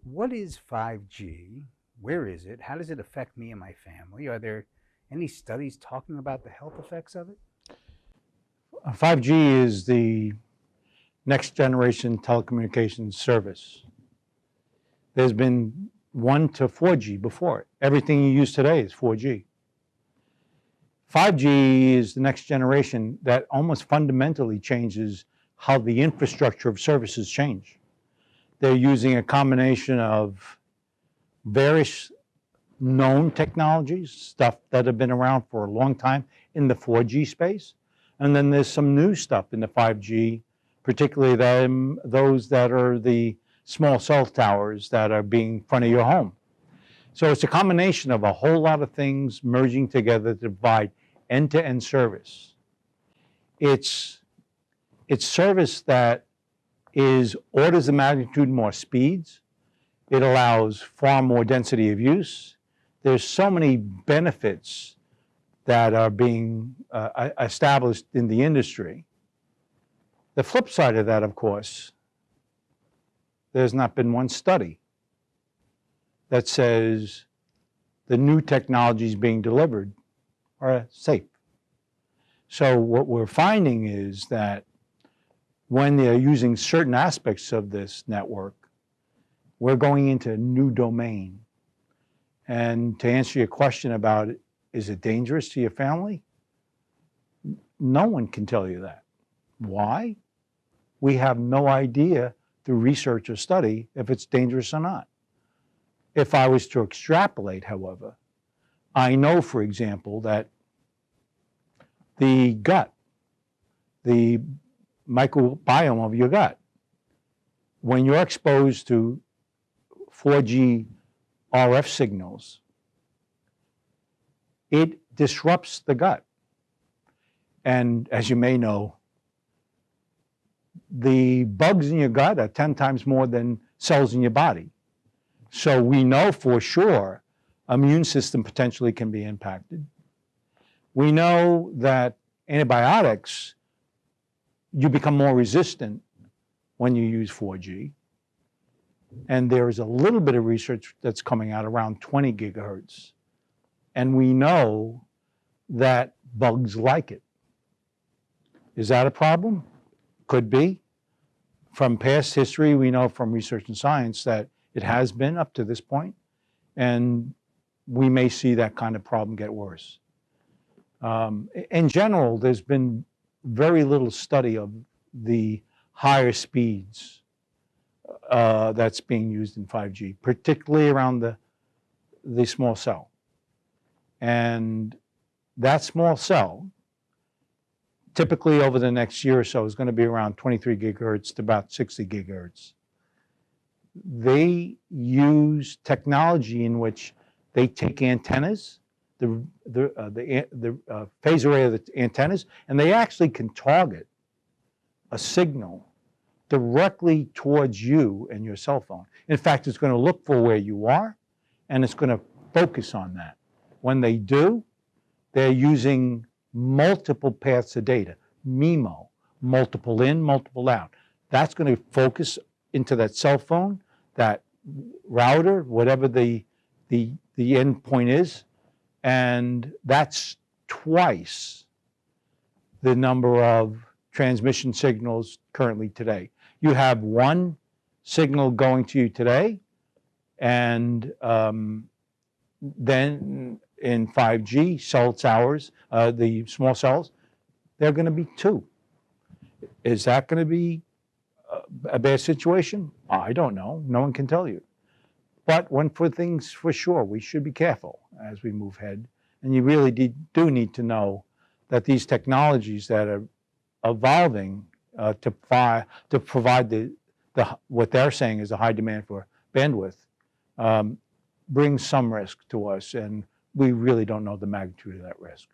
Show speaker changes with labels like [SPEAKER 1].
[SPEAKER 1] What is 5G? Where is it? How does it affect me and my family? Are there any studies talking about the health effects of it?
[SPEAKER 2] 5G is the next generation telecommunications service. There's been 1 to 4G before it. Everything you use today is 4G. 5G is the next generation that almost fundamentally changes how the infrastructure of services change. They're using a combination of various known technologies, stuff that have been around for a long time in the 4G space. And then there's some new stuff in the 5G, particularly those that are the small cell towers that are being in front of your home. So it's a combination of a whole lot of things merging together to provide end-to-end service. It's service that is orders of magnitude more speeds. It allows far more density of use. There's so many benefits that are being established in the industry. The flip side of that, of course, there's not been one study that says the new technologies being delivered are safe. So what we're finding is that when they're using certain aspects of this network, we're going into a new domain. And to answer your question about, is it dangerous to your family? No one can tell you that. Why? We have no idea through research or study if it's dangerous or not. If I was to extrapolate, however, I know, for example, that the gut, the microbiome of your gut, when you're exposed to 4G RF signals, it disrupts the gut. And as you may know, the bugs in your gut are 10 times more than cells in your body. So we know for sure immune system potentially can be impacted. We know that antibiotics, you become more resistant when you use 4G. And there is a little bit of research that's coming out around 20 gigahertz. And we know that bugs like it. Is that a problem? Could be. From past history, we know from research and science that it has been up to this point, and we may see that kind of problem get worse. In general, there's been very little study of the higher speeds that's being used in 5G, particularly around the small cell. And that small cell, typically over the next year or so, is going to be around 23 gigahertz to about 60 gigahertz. They use technology in which they take antennas, the phase array of the antennas, and they actually can target a signal directly towards you and your cell phone. In fact, it's going to look for where you are, and it's going to focus on that. When they do, they're using multiple paths of data, MIMO, multiple in, multiple out. That's going to focus into that cell phone, that router, whatever the end point is, and that's twice the number of transmission signals currently today. You have one signal going to you today, and then in 5G cell towers, the small cells, they're going to be 2. Is that going to be a bad situation? I don't know. No one can tell you. But one for things for sure, we should be careful as we move ahead. And you really do need to know that these technologies that are evolving to provide what they're saying is a high demand for bandwidth brings some risk to us, and we really don't know the magnitude of that risk.